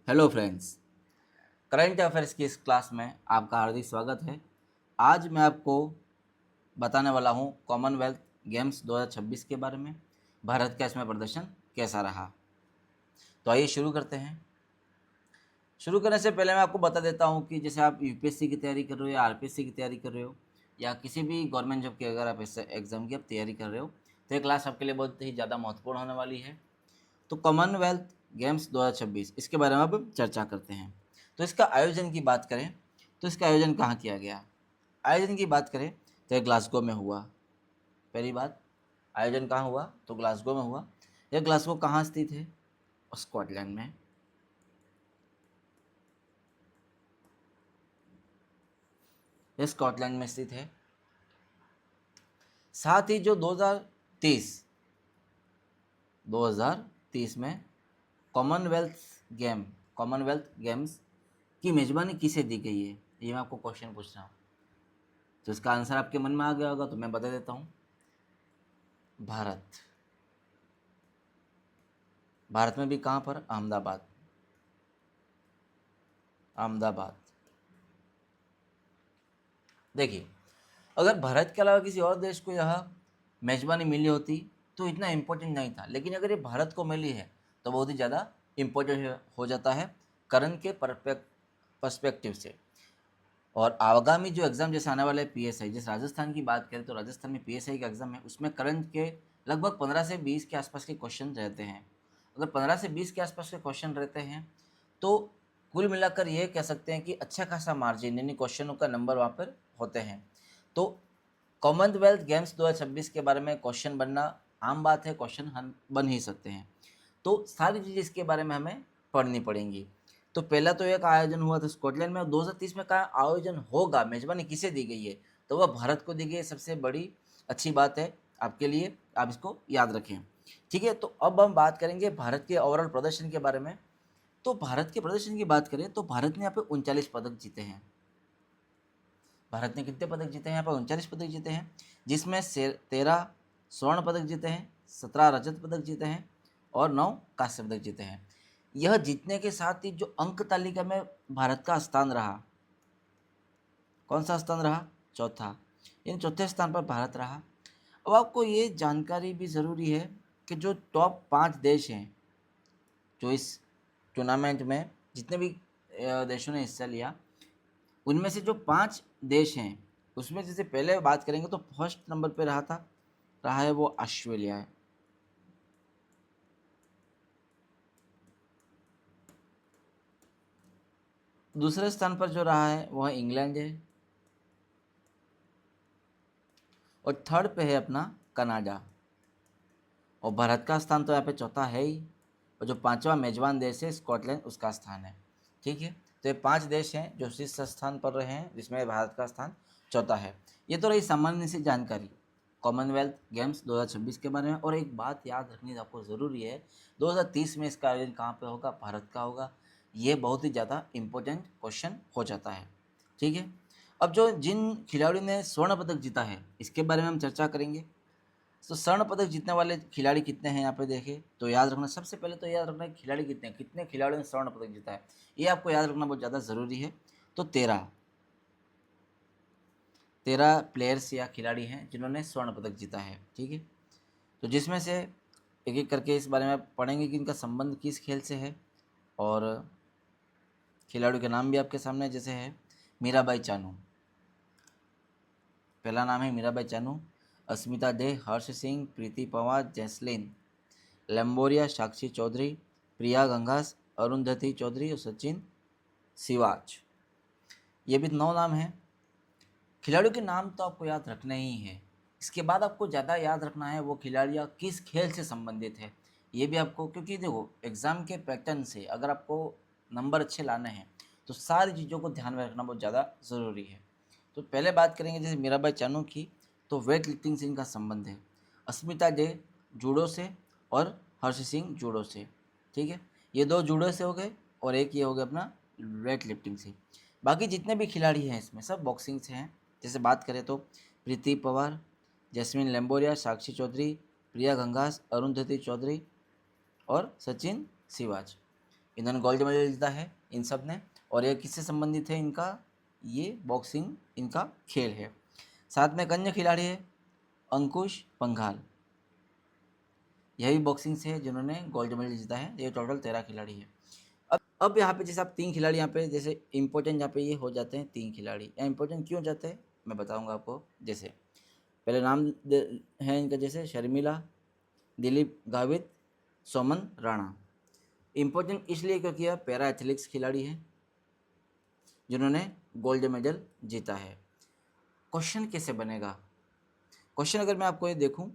Hello friends. Current affairs की इस class में आपका हार्दिक स्वागत है। आज मैं आपको बताने वाला हूं कॉमनवेल्थ गेम्स 2026 के बारे में। भारत का इसमें प्रदर्शन कैसा रहा। तो आइए शुरू करते हैं। शुरू करने से पहले मैं आपको बता देता हूं कि जैसे आप यूपीएससी की तैयारी कर रहे हो या आरपीएससी की तैयारी कर रहे हो या किसी भी गवर्नमेंट जॉब की अगर आप इस एग्ज़ाम की आप तैयारी कर रहे हो तो ये क्लास आपके लिए बहुत ही ज़्यादा महत्वपूर्ण होने वाली है। तो कॉमनवेल्थ गेम्स 2026 इसके बारे में अब चर्चा करते हैं। तो इसका आयोजन की बात करें तो इसका आयोजन कहाँ किया गया। आयोजन की बात करें तो ये ग्लासगो में हुआ। पहली बात, आयोजन कहाँ हुआ तो ग्लासगो में हुआ। यह ग्लासगो कहाँ स्थित है? स्कॉटलैंड में। यह स्कॉटलैंड में स्थित है। साथ ही जो 2030 में कॉमनवेल्थ गेम्स की मेजबानी किसे दी गई है, ये मैं आपको क्वेश्चन पूछ रहा हूँ। तो इसका आंसर आपके मन में आ गया होगा तो मैं बता देता हूँ। भारत। भारत में भी कहाँ पर? अहमदाबाद। अहमदाबाद। देखिए, अगर भारत के अलावा किसी और देश को यह मेजबानी मिली होती तो इतना इम्पोर्टेंट नहीं था, लेकिन अगर ये भारत को मिली है तो बहुत ही ज़्यादा इम्पोर्टेंट हो जाता है करंट के पर्सपेक्टिव से। और आगामी जो एग्ज़ाम जैसे आने वाले पीएसआई, जैसे राजस्थान की बात करें तो राजस्थान में पीएसआई का एग्ज़ाम है, उसमें करंट के लगभग 15 से 20 के आसपास के क्वेश्चन रहते हैं। अगर 15 से 20 के आसपास के क्वेश्चन रहते हैं तो कुल मिलाकर ये कह सकते हैं कि अच्छा खासा मार्जिन यानी क्वेश्चनों का नंबर वहाँ पर होते हैं। तो कॉमनवेल्थ गेम्स 2026 के बारे में क्वेश्चन बनना आम बात है, क्वेश्चन हम बन ही सकते हैं। तो सारी चीज़ें इसके बारे में हमें पढ़नी पड़ेंगी। तो पहला तो एक आयोजन हुआ था स्कॉटलैंड में, और 2030 में कहाँ आयोजन होगा, मेजबानी किसे दी गई है, तो वह भारत को दी गई है। सबसे बड़ी अच्छी बात है आपके लिए, आप इसको याद रखें। ठीक है, तो अब हम बात करेंगे भारत के ओवरऑल प्रदर्शन के बारे में। तो भारत के प्रदर्शन की बात करें तो भारत ने यहाँ पे 39 पदक जीते हैं। भारत ने कितने पदक जीते हैं? यहाँ पर 39 पदक जीते हैं, जिसमें से 13 स्वर्ण पदक जीते हैं, 17 रजत पदक जीते हैं और 9 कांस्य पदक जीते हैं। यह जीतने के साथ ही जो अंक तालिका में भारत का स्थान रहा, कौन सा स्थान रहा? चौथा। इन चौथे स्थान पर भारत रहा। अब आपको ये जानकारी भी ज़रूरी है कि जो टॉप 5 देश हैं जो इस टूर्नामेंट में जितने भी देशों ने हिस्सा लिया, उनमें से जो 5 देश हैं उसमें जैसे पहले बात करेंगे तो फर्स्ट नंबर पे रहा है वो ऑस्ट्रेलिया है। दूसरे स्थान पर जो रहा है वह इंग्लैंड है। और थर्ड पे है अपना कनाडा। और भारत का स्थान तो यहाँ पे चौथा है ही। और जो पांचवा मेजबान देश है स्कॉटलैंड, उसका स्थान है। ठीक है, तो ये 5 देश हैं जो शीर्ष स्थान पर रहे हैं, जिसमें भारत का स्थान चौथा है। ये तो रही सामान्य सी जानकारी कॉमनवेल्थ गेम्स 2026 के बारे में। और एक बात याद रखनी आपको ज़रूरी है, 2030 में इसका आयोजन कहाँ पे होगा? भारत का होगा। ये बहुत ही ज़्यादा इम्पोर्टेंट क्वेश्चन हो जाता है। ठीक है, अब जो जिन खिलाड़ियों ने स्वर्ण पदक जीता है इसके बारे में हम चर्चा करेंगे। तो स्वर्ण पदक जीतने वाले खिलाड़ी कितने हैं यहाँ पे देखें तो याद रखना, सबसे पहले तो याद रखना है खिलाड़ी कितने खिलाड़ियों ने स्वर्ण पदक जीता है, ये आपको याद रखना बहुत ज़्यादा ज़रूरी है। तो 13 प्लेयर्स या खिलाड़ी हैं जिन्होंने स्वर्ण पदक जीता है। ठीक है, तो जिसमें से एक एक करके इस बारे में पढ़ेंगे कि इनका संबंध किस खेल से है। और खिलाड़ियों के नाम भी आपके सामने जैसे है मीराबाई चानू, पहला नाम है मीराबाई चानू। अस्मिता डे, हर्ष सिंह, प्रीति पवार, जैसलिन लंबोरिया, साक्षी चौधरी, प्रिया गंगास, अरुंधति चौधरी और सचिन सिवाच। ये भी 9 नाम हैं। खिलाड़ियों के नाम तो आपको याद रखने ही है। इसके बाद आपको ज़्यादा याद रखना है वो खिलाड़ियाँ किस खेल से संबंधित है, ये भी आपको, क्योंकि देखो एग्ज़ाम के पैटर्न से अगर आपको नंबर अच्छे लाने हैं तो सारी चीज़ों को ध्यान में रखना बहुत ज़्यादा ज़रूरी है। तो पहले बात करेंगे जैसे मीराबाई चानू की, तो वेट लिफ्टिंग से इनका संबंध है। अस्मिता डे जूडो से और हर्ष सिंह जूडो से। ठीक है, ये 2 जूडो से हो गए और एक ये हो गया अपना वेट लिफ्टिंग से। बाकी जितने भी खिलाड़ी हैं इसमें सब बॉक्सिंग से हैं। जैसे बात करें तो प्रीति पवार, जैस्मिन लेम्बोरिया, साक्षी चौधरी, प्रिया गंगास, अरुंधति चौधरी और सचिन सिवाच। इन्होंने गोल्ड मेडल जीता है इन सब ने। और ये किससे संबंधित है इनका, ये बॉक्सिंग इनका खेल है। साथ में एक अन्य खिलाड़ी है अंकुश पंघाल, यह भी बॉक्सिंग से है जिन्होंने गोल्ड मेडल जीता है। ये टोटल 13 खिलाड़ी है। अब यहाँ पे जैसे आप 3 खिलाड़ी यहाँ पे जैसे इंपॉर्टेंट यहाँ पे ये हो जाते हैं 3 खिलाड़ी। या इंपॉर्टेंट क्यों जाते हैं मैं बताऊँगा आपको। जैसे पहले नाम है इनका, जैसे शर्मिला, दिलीप गावित, सोमन राणा। इम्पोर्टेंट इसलिए क्योंकि यह पैरा एथलेटिक्स खिलाड़ी है जिन्होंने गोल्ड मेडल जीता है। क्वेश्चन कैसे बनेगा, क्वेश्चन अगर मैं आपको ये देखूं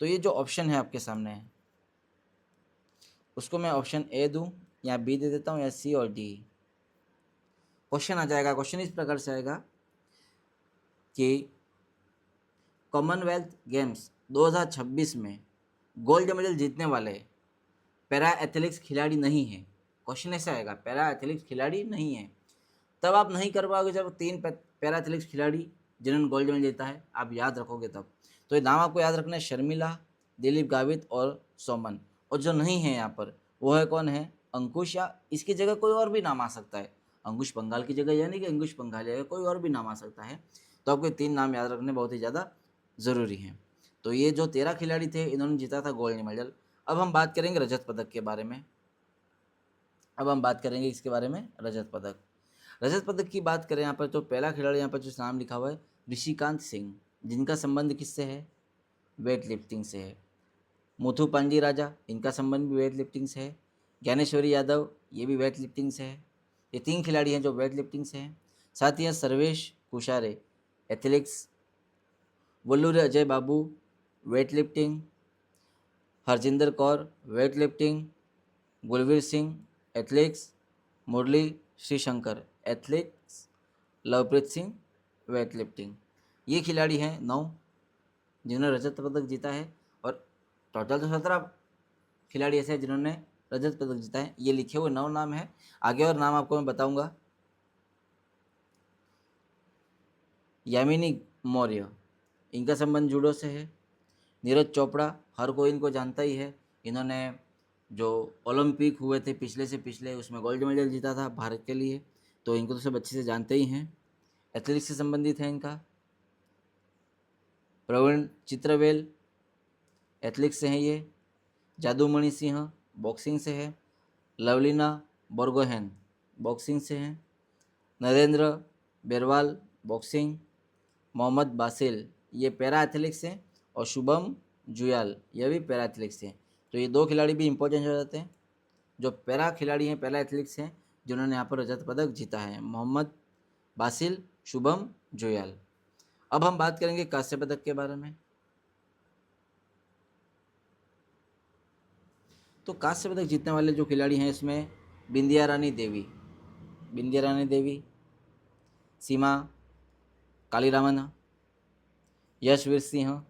तो ये जो ऑप्शन है आपके सामने है उसको मैं ऑप्शन ए दूं या बी दे देता हूं या सी और डी। क्वेश्चन आ जाएगा, क्वेश्चन इस प्रकार से आएगा कि कॉमनवेल्थ गेम्स 2026 में गोल्ड मेडल जीतने वाले पैरा एथलेटिक्स खिलाड़ी नहीं है। क्वेश्चन ऐसा आएगा, पैरा एथलेटिक्स खिलाड़ी नहीं है। तब आप नहीं कर पाओगे जब 3 पैरा एथलेटिक्स खिलाड़ी जिन्होंने गोल्ड मेडल जीता है आप याद रखोगे तब। तो ये नाम आपको याद रखना है, शर्मिला, दिलीप गावित और सोमन। और जो नहीं है यहाँ पर वो है कौन है, अंकुश, या इसकी जगह कोई और भी नाम आ सकता है। अंकुश पंघाल की जगह यानी कि अंकुश पंघाल जगह कोई और भी नाम आ सकता है। तो आपको 3 नाम याद रखने बहुत ही ज़्यादा ज़रूरी हैं। तो ये जो 13 खिलाड़ी थे इन्होंने जीता था गोल्ड मेडल। अब हम बात करेंगे रजत पदक के बारे में। अब हम बात करेंगे इसके बारे में, रजत पदक। रजत पदक की बात करें यहाँ पर तो पहला खिलाड़ी यहाँ पर जो नाम लिखा हुआ है ऋषिकांत सिंह, जिनका संबंध किससे है, वेट लिफ्टिंग से है। मुथु पांडी राजा, इनका संबंध भी वेट लिफ्टिंग से है। ज्ञानेश्वरी यादव, ये भी वेट लिफ्टिंग से है। ये 3 खिलाड़ी हैं जो वेट लिफ्टिंग से हैं। साथ ही Sarvesh Kushare athletics, Vallur Ajay Babu weight lifting, Harjinder Kaur weight lifting, Gulveer Singh athletics, Murali Sreeshankar athletics, Lovepreet Singh weight lifting. ये खिलाड़ी हैं 9 जिन्होंने रजत पदक जीता है। और टोटल तो 17 खिलाड़ी ऐसे हैं जिन्होंने रजत पदक जीता है। ये लिखे हुए 9 नाम है, आगे और नाम आपको मैं बताऊंगा। यामिनी मौर्य, इनका संबंध जूडो से है। नीरज चोपड़ा, हर कोई इनको जानता ही है। इन्होंने जो ओलंपिक हुए थे पिछले से पिछले उसमें गोल्ड मेडल जीता था भारत के लिए, तो इनको तो सब अच्छे से जानते ही हैं। एथलेटिक्स से संबंधित है इनका। प्रवीण चित्रवेल एथलेटिक्स से हैं ये। जादूमणि सिंह बॉक्सिंग से है। लवलीना बोर्गोहेन बॉक्सिंग से हैं। नरेंद्र बेरवाल बॉक्सिंग। मोहम्मद बासिल ये पैरा एथलेटिक्स हैं। और शुभम जुयाल ये भी पैरा एथलेटिक्स हैं। तो ये 2 खिलाड़ी भी इंपॉर्टेंट हो जाते हैं जो पैरा खिलाड़ी हैं, पैरा एथलेटिक्स हैं जिन्होंने यहाँ पर रजत पदक जीता है, मोहम्मद बासिल, शुभम जुयाल। अब हम बात करेंगे कांस्य पदक के बारे में। तो कांस्य पदक जीतने वाले जो खिलाड़ी हैं इसमें बिंदिया रानी देवी, सीमा कालीरामन, यशवीर सिंह,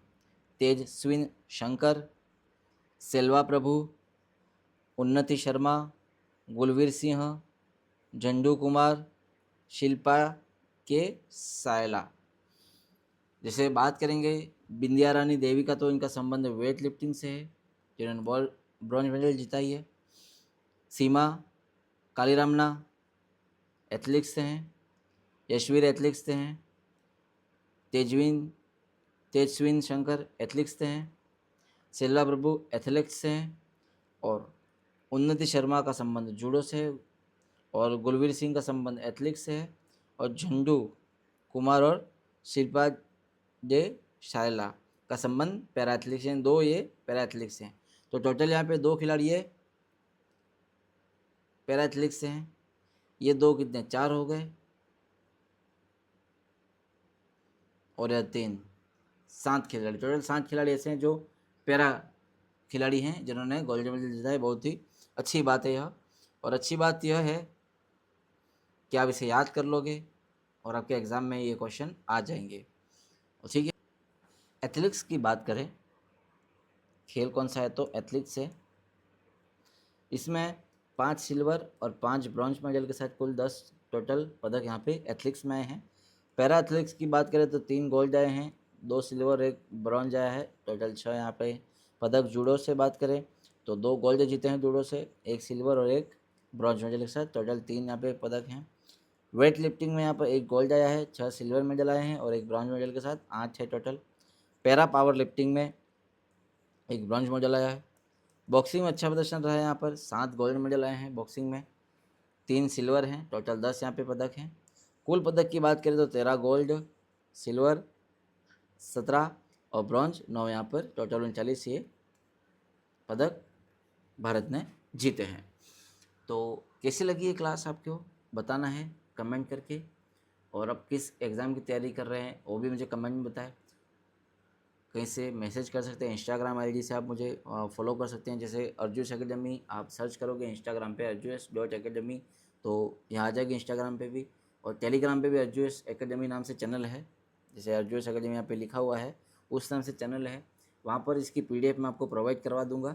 तेजस्विन शंकर, सेल्वा प्रभु, उन्नति शर्मा, गुलवीर सिंह, झंडू कुमार, शिल्पा के सायला। जैसे बात करेंगे बिंदिया रानी देवी का तो इनका संबंध वेट लिफ्टिंग से है जिन्होंने ब्रॉन्ज मेडल जीता ही है। सीमा कालीरामना एथलेटिक्स से हैं। यशवीर एथलेटिक्स से हैं। तेजस्विन शंकर एथलेटिक्स से हैं। सेल्वा प्रभु एथलेटिक्स से हैं। और उन्नति शर्मा का संबंध जूडो से है। और गुलवीर सिंह का संबंध एथलेटिक्स से है। और झंडू कुमार और शिल्पा जे शायला का संबंध पैरा एथलेटिक्स हैं। 2 ये पैरा एथलेटिक्स हैं। तो टोटल यहाँ पे 2 खिलाड़ी ये पैरा एथलेटिक्स से हैं। ये 2 कितने 4 हो गए और यह 3 7 खिलाड़ी। टोटल 7 खिलाड़ी ऐसे हैं जो पैरा खिलाड़ी हैं जिन्होंने गोल्ड मेडल जीता है। बहुत ही अच्छी बात है यह। और अच्छी बात यह है कि आप इसे याद कर लोगे और आपके एग्ज़ाम में ये क्वेश्चन आ जाएंगे। ठीक है, एथलेटिक्स की बात करें, खेल कौन सा है तो एथलेटिक्स है। इसमें 5 सिल्वर और 5 ब्रॉन्ज मेडल के साथ कुल 10 टोटल पदक यहाँ पे एथलेटिक्स में आए हैं। पैरा एथलेटिक्स की बात करें तो 3 गोल्ड आए हैं, 2 सिल्वर 1 ब्रॉन्ज आया है, टोटल 6 यहाँ पे पदक। जूडो से बात करें तो 2 गोल्ड जीते हैं जूडो से, 1 सिल्वर और 1 ब्रॉन्ज मेडल के साथ टोटल 3 यहाँ पे पदक हैं। वेट लिफ्टिंग में यहाँ पर 1 गोल्ड आया है, 6 सिल्वर मेडल आए हैं और 1 ब्रॉन्ज मेडल के साथ 8 है टोटल। पैरा पावर लिफ्टिंग में 1 ब्रॉन्ज मेडल आया है। बॉक्सिंग में अच्छा प्रदर्शन रहा है, यहाँ पर 7 गोल्ड मेडल आए हैं बॉक्सिंग में, 3 सिल्वर हैं, टोटल 10 यहाँ पे पदक हैं। कुल पदक की बात करें तो 13 गोल्ड, सिल्वर 17 और ब्रॉन्ज 9, यहाँ पर टोटल 39 ये पदक भारत ने जीते हैं। तो कैसी लगी ये क्लास आपको बताना है कमेंट करके, और अब किस एग्ज़ाम की तैयारी कर रहे हैं वो भी मुझे कमेंट में बताएं। कहीं से मैसेज कर सकते हैं, इंस्टाग्राम आईडी से आप मुझे फॉलो कर सकते हैं, जैसे अर्जुस एकेडमी आप सर्च करोगे इंस्टाग्राम पे अर्जुस.academy तो यहाँ आ जाएगी इंस्टाग्राम पे भी, और टेलीग्राम पे भी अर्जुस एकेडमी नाम से चैनल है, जैसे अर्जुस एकेडमी यहाँ पे लिखा हुआ है उस नाम से चैनल है। वहाँ पर इसकी PDF मैं आपको प्रोवाइड करवा दूँगा,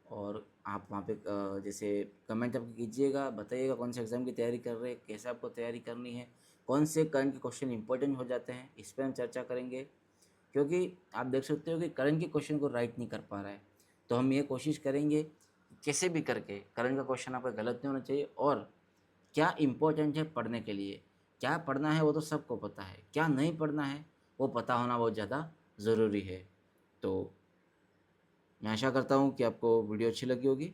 और आप वहाँ पे जैसे कमेंट आप कीजिएगा, बताइएगा कौन से एग्ज़ाम की तैयारी कर रहे हैं, कैसे आपको तैयारी करनी है, कौन से करंट के क्वेश्चन इंपॉर्टेंट हो जाते हैं, इस पर हम चर्चा करेंगे। क्योंकि आप देख सकते हो कि करंट के क्वेश्चन को राइट नहीं कर पा रहा है, तो हम ये कोशिश करेंगे कैसे भी करके करंट का क्वेश्चन आपका गलत नहीं होना चाहिए, और क्या इम्पोर्टेंट है पढ़ने के लिए, क्या पढ़ना है वो तो सबको पता है, क्या नहीं पढ़ना है वो पता होना बहुत ज़्यादा ज़रूरी है। तो मैं आशा करता हूँ कि आपको वीडियो अच्छी लगी होगी।